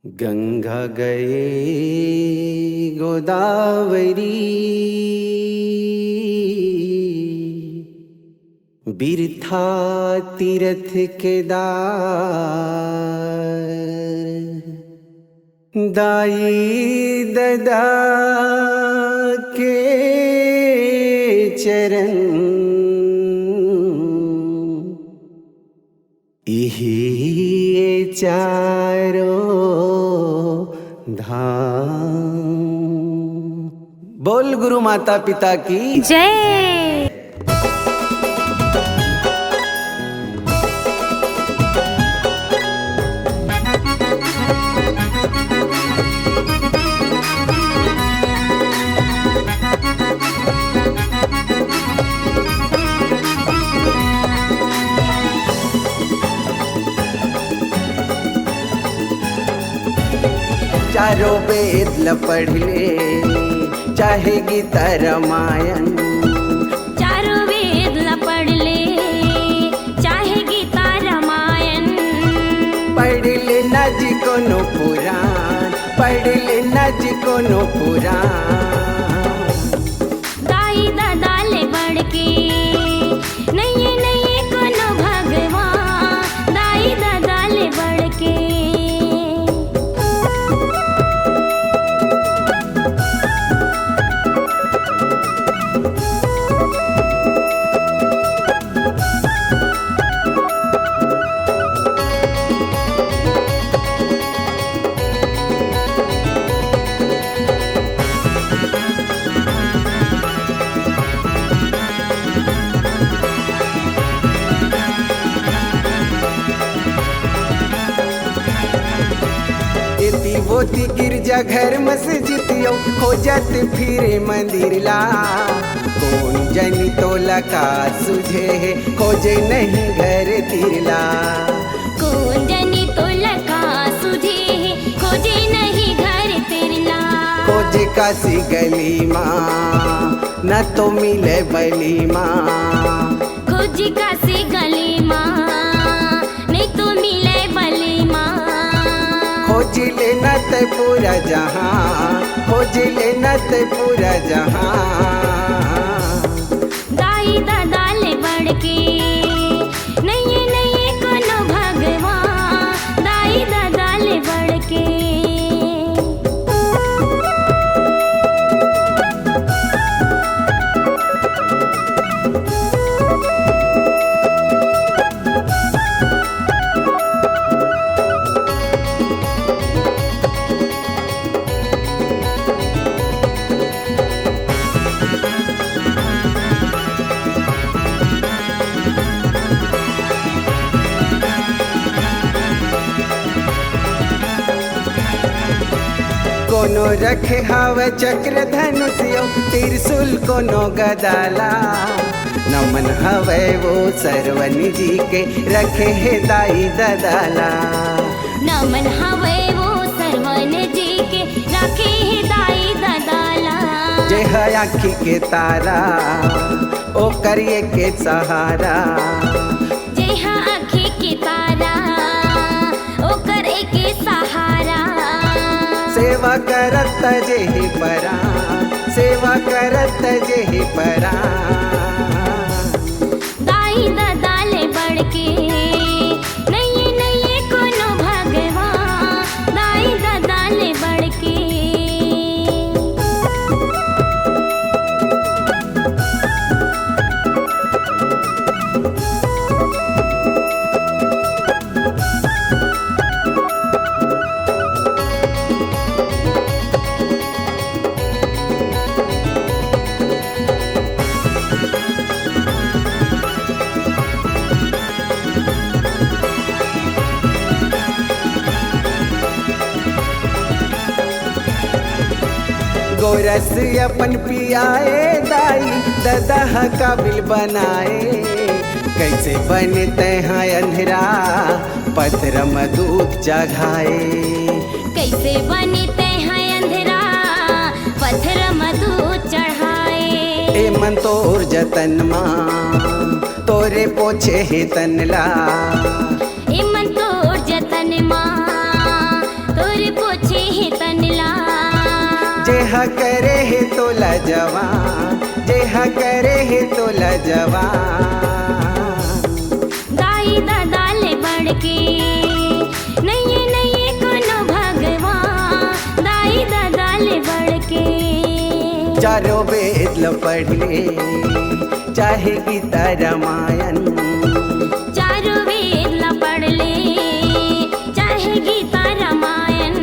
गंगा गए गोदावरी बिरथा तीरथ केदार दाई ददा के चरण यही चारों धाम। बोल गुरु माता पिता की जय। चारों वेद ल पढ़ ले चाहे गीता रामायण, चारों वेद ल पढ़ ले चाहे गीता रामायण, पढ़ ले न जी कोनो पुराण, पढ़ ले न जी कोनो पुराण। दाई दादा ले बढ़ के नहीं नहीं कोनो भगवान, दाई दादा ले बढ़ के। होती गिरजा घर मस्जिदियों खोजत फिरे मंदिर ला, कौन जनी तोला का सुझे है खोजे नहीं घर तिरला। कौन जनी तोला का सुझे है खोजे नहीं घर तिरला। खोजे काशी गली माँ न तो मिले बली माँ, खोजे काशी गली माँ नहीं तो मिले बली माँ। खोज लेना ते पूरा जहां, खोज लेना ते पूरा जहां। दाई दादा ले बढ़ के नहीं नहीं कोनो भगवान, दाई दादा ले बढ़ के। कोनो रखे हावे चक्र धनुषियो त्रिशूल कोनो गदाला, नमन हवे वो सरवनी जी के रखे है दाई ददाला। नमन हवे वो सरवन जी के रखे है दाई ददाला। जे है आँखी के तारा ओ करिए के सहारा, जे है आँखी के तारा ओ करे के सहारा। सेवा करत जेहि परा, सेवा करत जेहि परा। दाई दादा ले बढ़ के नहीं नहीं कोनो भगवान, दाई दादा ले बढ़ के। गोरस अपन पियाए दाई ददा काबिल बनाए, कैसे बनते हैं अंधेरा पत्थर में दूध जगाए। कैसे बनते हैं अंधेरा पत्थर में दूध चढ़ाए। ए मन तोर जतन माँ तोरे पोछे है तनला, ए मन तोर जतन माँ तोरे तो लजवान, जेहा करे है तो लजवान। दाई दादा ले बढ़ के नहीं नहीं कोनो भगवान, दाई दादा ले बढ़ के। चारों वेद ल पढ़ ले चाहे गीता रामायण, चारों वेद ला पढ़ ले चाहे गीता रामायण।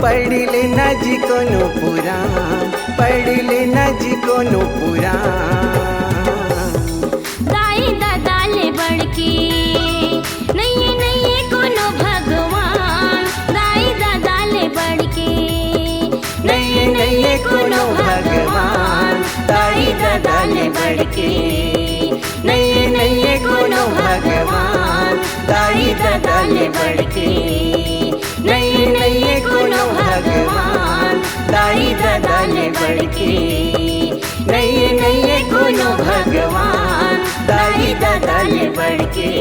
पढ़ ले न जी कोनो पुराण, पढ़ ले न जी कोनो पुराण। दाई दादा ले बढ़ के नहीं नहीं कोनो भगवान, दाई दादा ले बढ़ के नहीं नहीं कोनो भगवान, दाई दादा ले बढ़ के। नहीं नहीं कोनो भगवान, दाई दादा ले बढ़ के। नहीं नहीं कोनो भगवान, दाई दादा ले बढ़ के। नहीं नहीं कोनो भगवान, दाई दादा ले बढ़ के।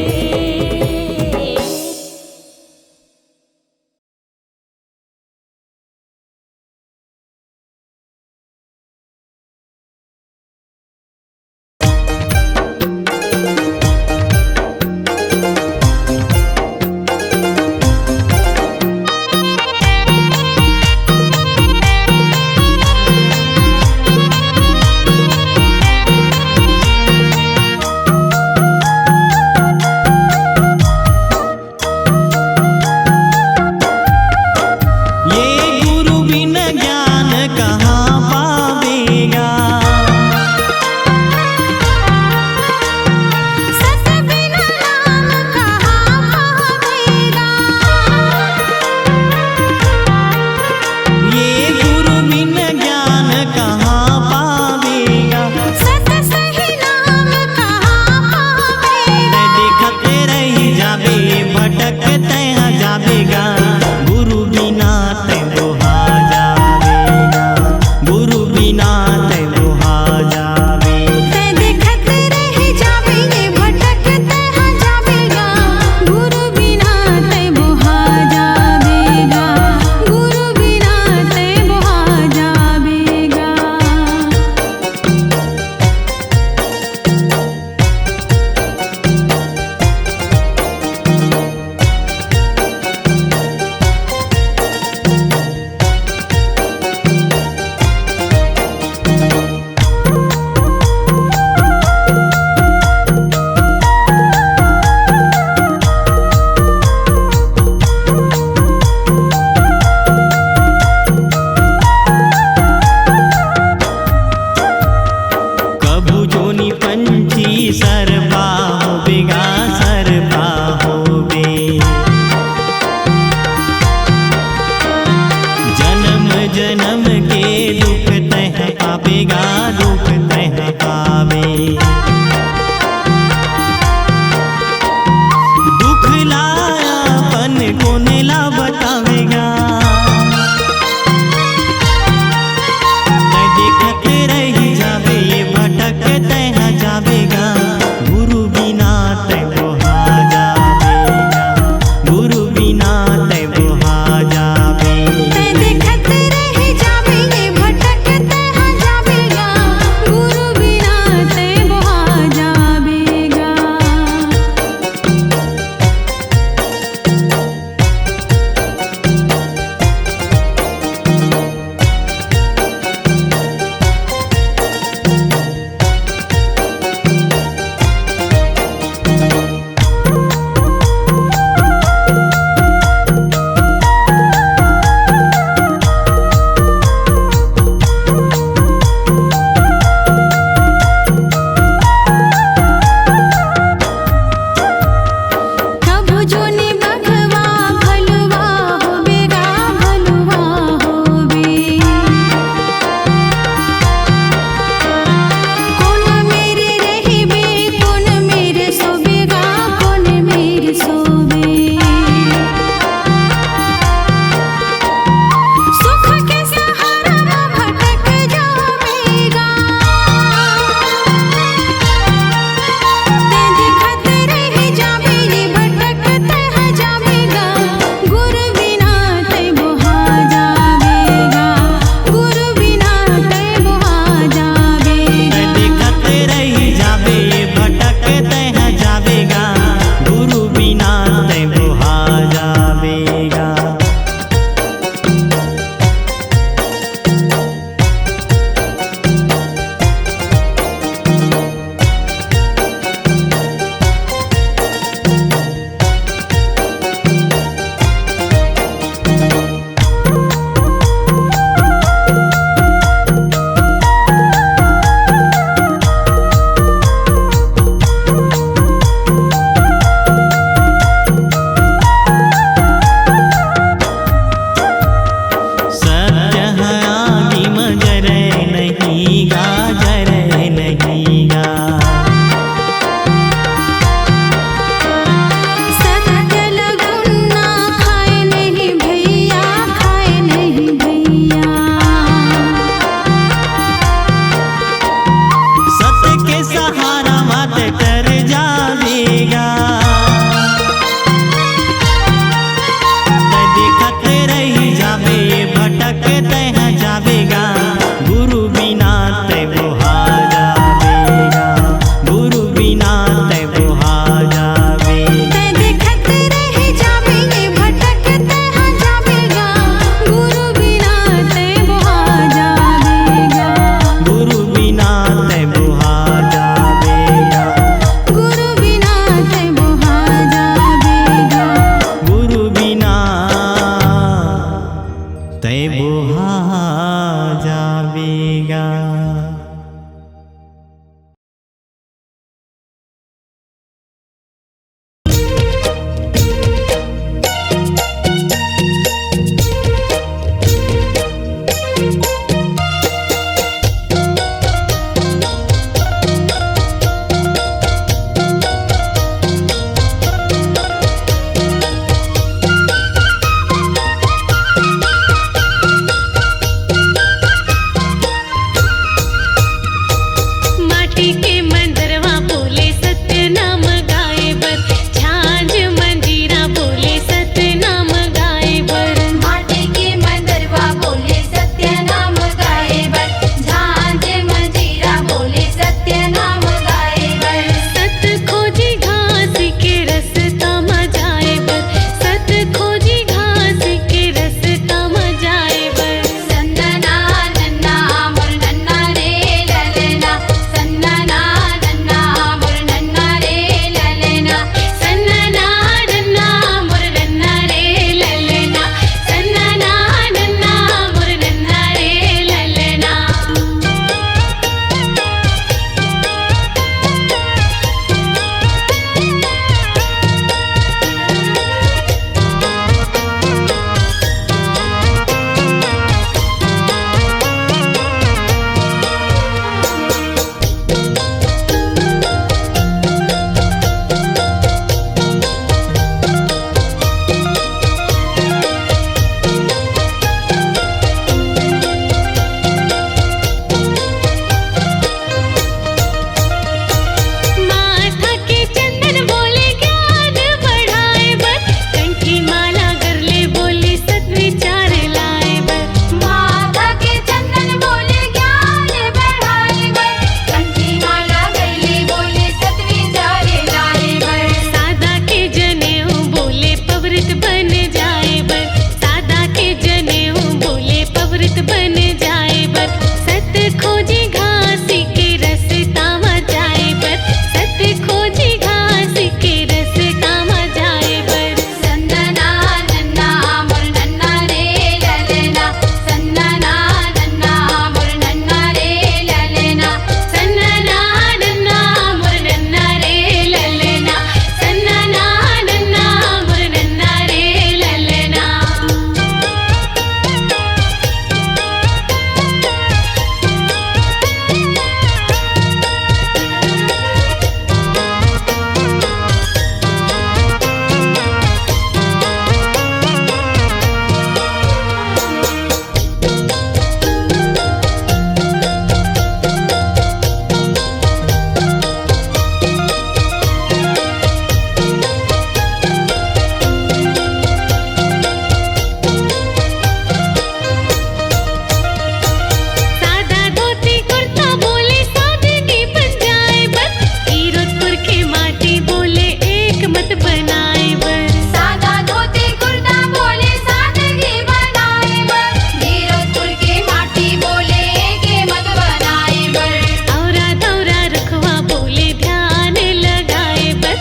बनाए बर सादा धोती कुर्ता बोले सादगी बनाए बर वीरपुर के माटी बोले के मत बनाए बर औरा दौरा रखवा बोले ध्यान लगाए बर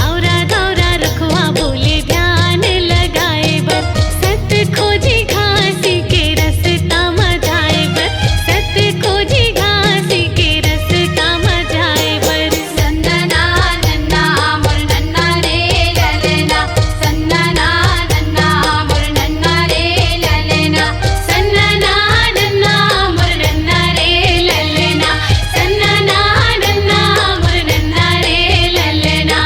औरा दौरा रखवा बोले ध्यान लगाए बर सत्य खोजी घासी के रस्ता मजाए बर सत्य खोजी घासी के रस्ता मजाए बर सन्नना नन्ना मोर नन्ना रे ललना सन्नना नन्ना मोर नन्ना रे ललना सन्नना नन्ना मोर नन्ना रे ललना सन्नना नन्ना मोर नन्ना रे ललना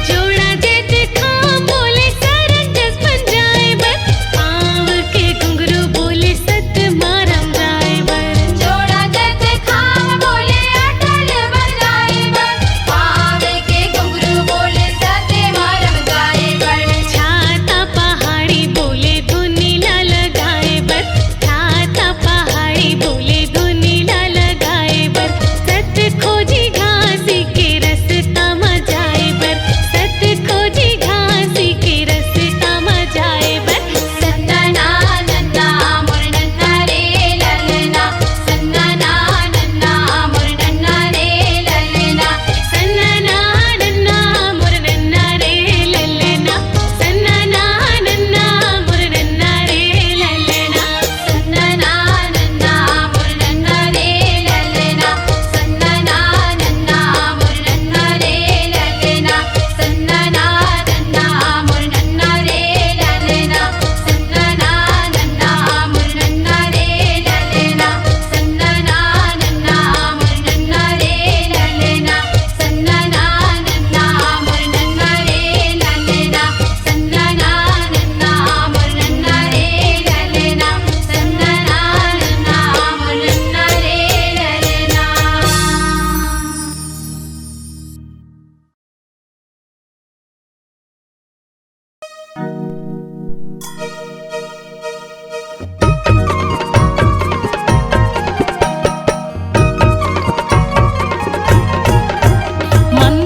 जोड़ा जेत खा बोले सरंजस बन जाए बर पाँव के घुंघरू बोले सत मारम जाए बर जोड़ा जत खाम बोले अटल बजाए बर पावे के घुंघरू बोले सते मारम गाए बर छाता पहाड़ी बोले धुनीला लगाए बर छाता पहाड़ी बोले धुनीला लगाए बर सत खोजी घासी के रस्ता मजाए बर सत खोजी घासी के रस्ता मजाए बर सन्नना नन्ना मोर नन्ना रे ललना सन्नना नन्ना मोर नन्ना रे ललना सन्नना नन्ना मोर नन्ना रे ललना सन्नना नन्ना मोर नन्ना रे ललना सन्नना नन्ना मोर नन्ना रे ललना सन्नना नन्ना मोर नन्ना रे ललना सन्नना नन्ना मोर नन्ना रे ललना सन्नना नन्ना मोर नन्ना रे ललना सन्नना नन्ना मोर नन्ना रे ललना सन्नना नन्ना मोर नन्ना रे ललना सन्नना नन्ना मोर नन्ना रे ललना सन्नना नन्ना मोर नन्ना रे ललना मन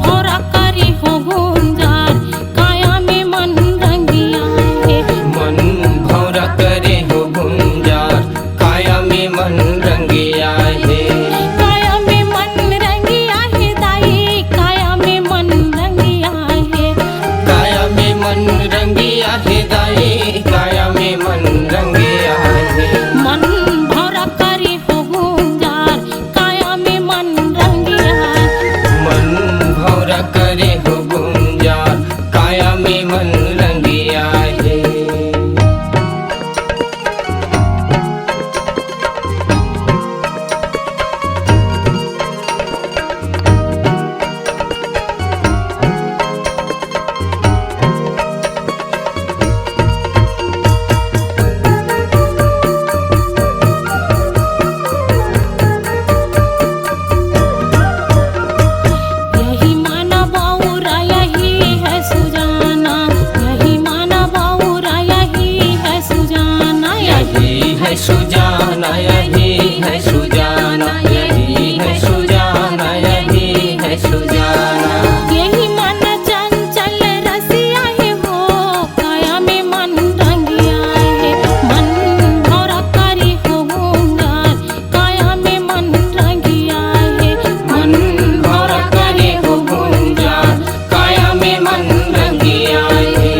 भौरा करी हो गुंजार काया में मन रंगिया है मन भौरा करे हो गुंजार काया में मन रंगिया है काया में मन रंगिया है दाई काया में मन रंगिया है काया में मन रंगिया है दाई काया में मन रंगिया है मन भौरा करी हो गुंजार काया में मन रंगिया मन भौरा करे हो गुंजार काया में मन रंगिया है यही माना बाऊरा यही है सुजाना यही माना बाऊरा यही है सुजाना यही है सुजाना यही है सुजाना यही है सुजाना यही है सुजाना यही मन चंचल रसिया है हो काया में मन रंगिया है मन भौरा करी हो गुंजार काया में मन रंगिया है मन भौरा करे हो गुंजार काया में मन रंगिया है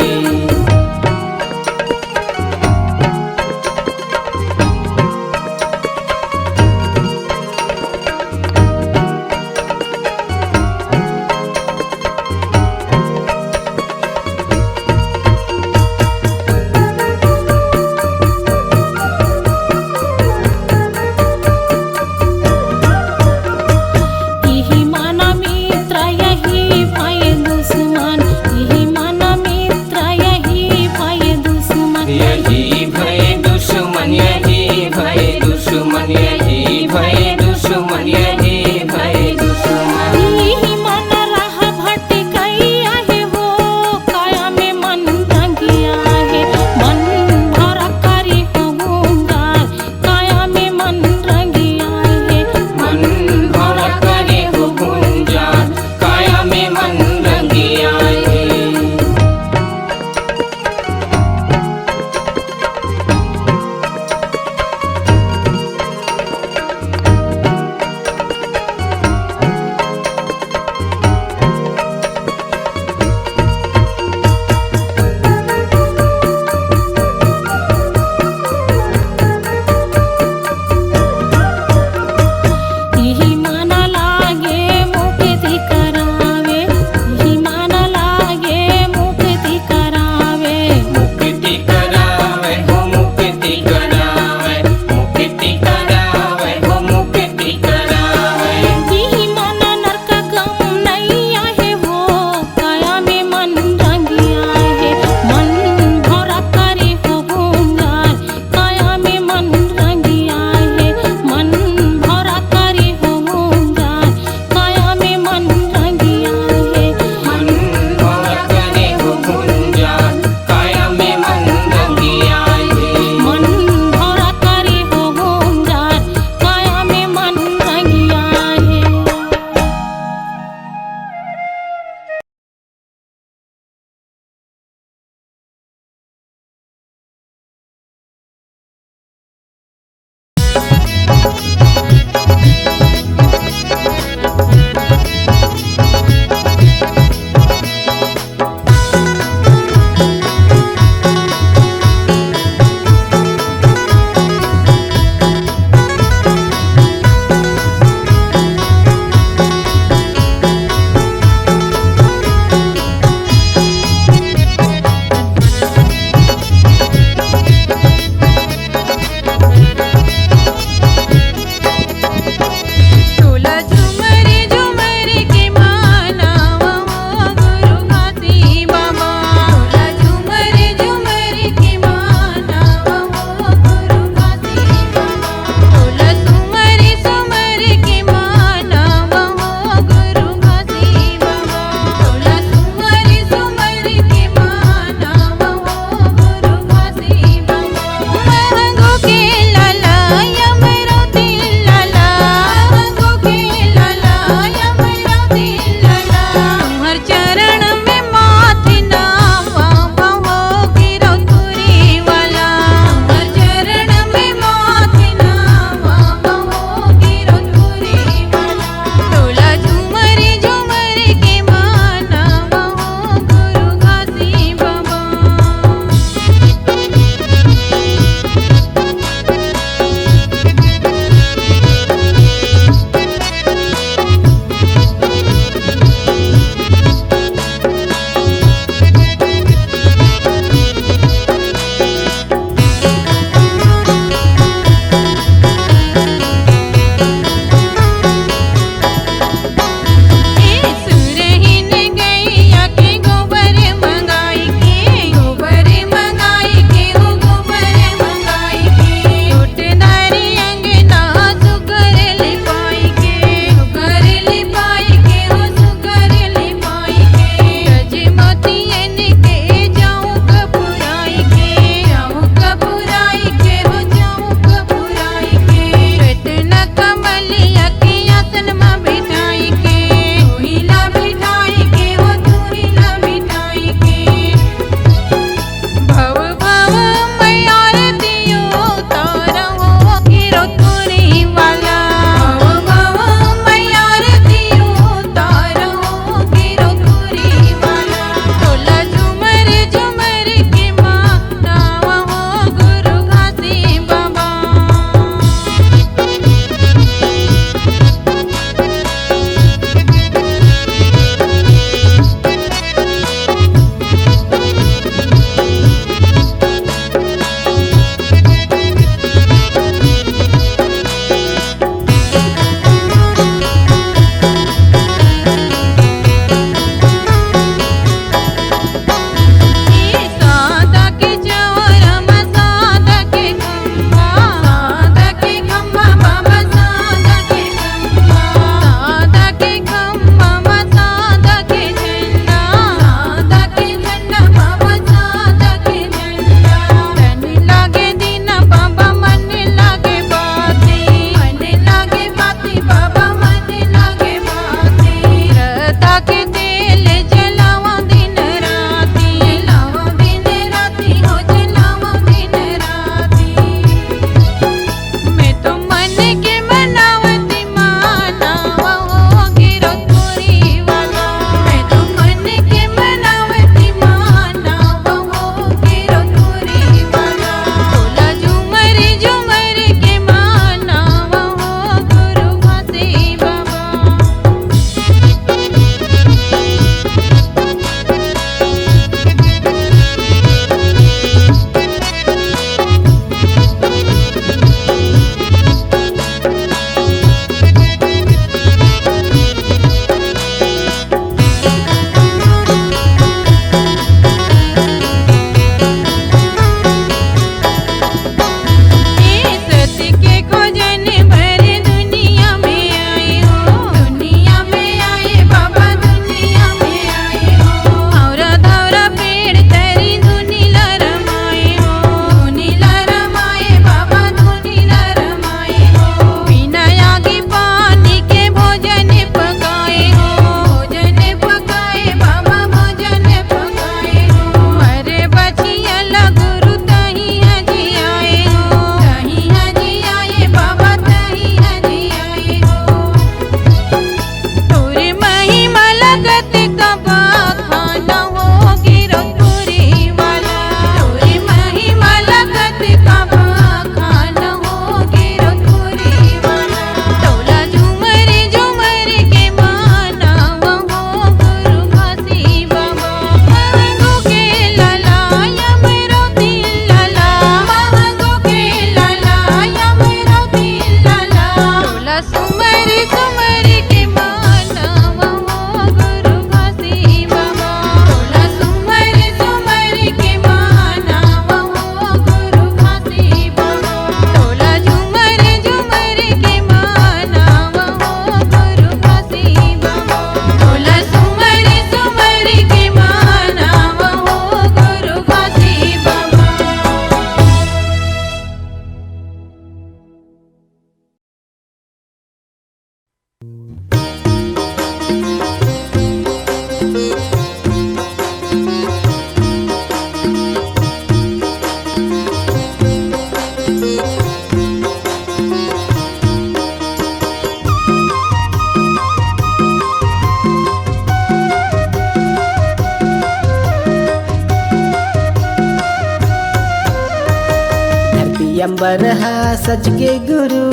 अंबर हा सज के गुरु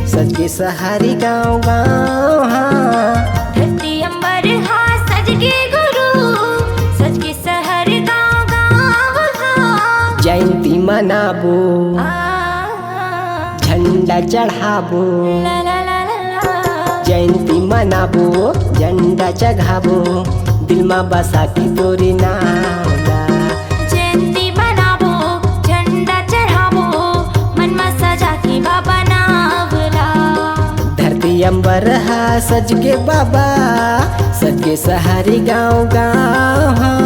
सज के सहारी गाँव गाँव हाँ। धरती अंबर हा सज के गुरु सज के शहर गाँव गाँव हाँ। जयंती मनाबो झंडा चढ़ाबो ला ला ला ला ला। जयंती मनाबो झंडा चढ़ाबो दिल में बसा की तोरी नावला। जयंती मनाबो झंडा चढ़ाबो मन में सजा के बाबा नावला। धरती अंबर हा सज के बाबा सज के सहारी गाँव गाँव हाँ।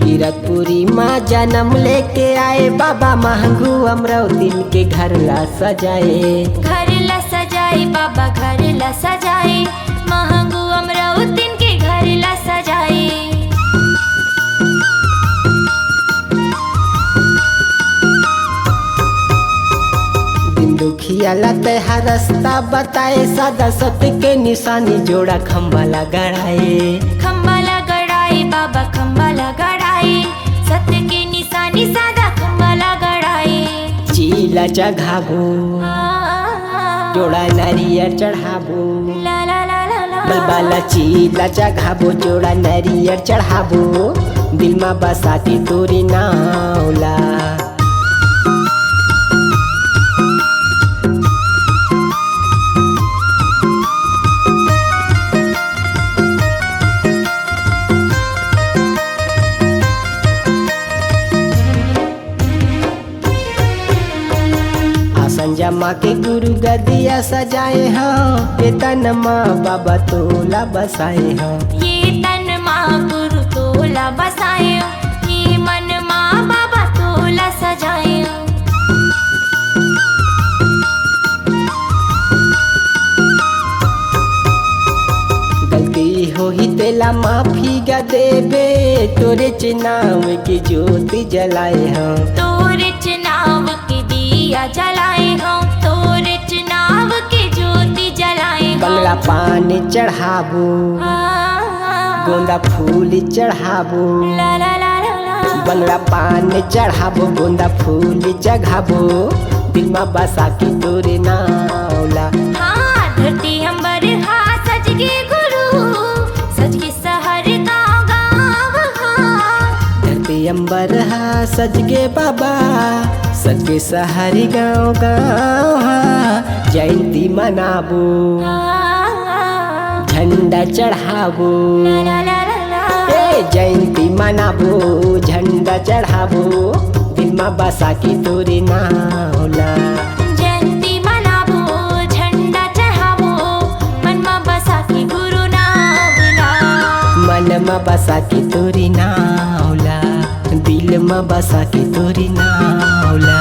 कीरतपुरी माँ जन्म लेके आए बाबा महंगू अमरावती के घर ला सजाए। घर ला सजाए बाबा घर ला सजाए महंगू अमरावती के घर ला सजाए। दिन दुखिया लाते हर रास्ता बताए सादा सत्य के निशानी जोड़ा खम्बा लगाए। खम्बा लगाए बाबा खम्बा लगाए सत्य के निशानी सादा खम्बा लगाए। चीला चढ़ाबो जोड़ा नारियल चढ़ाबो ला ला ला ला ला। बलबाला चीला चढ़ाबो जोड़ा नारियल चढ़ाबो दिल में बसा के तोरी नावला। संजमा के गुरु गदिया सजाए हाँ ये तन माँ बाबा तोला बसाए हाँ। ये तन माँ गुरु तोला बसाए ये मन माँ बाबा तोला सजाए। गलती हो ही तेला माफी गा देबे तोरे चनाव की ज्योति जलाए हाँ। तोरे चनाव के दिया जलाए हो तोरे चनाव के ज्योति जलाए हो। बंगला पानी चढ़ाबो गोंदा फूल चढ़ाबो ला ला ला ला ला। बंगला पानी चढ़ाबो गोंदा फूल चढ़ाबो दिल में बसा की तोरे नावला। हाँ धरती अंबर हा सज के गुरु सज के शहर गाँव गाँव हाँ। धरती अंबर हा सज के बाबा सज के सहारी गाँव गाँव हाँ। जयंती मनाबो झंडा चढ़ाबो ला ला ला ला ला। ए जयंती मनाबो झंडा चढ़ाबो दिल में बसा की तोरी नावला। जयंती मनाबो झंडा चढ़ाबो मन में बसा के गुरु नावला। मन में बसा की तोरी नावला दिल में बसा की तोरी नावला।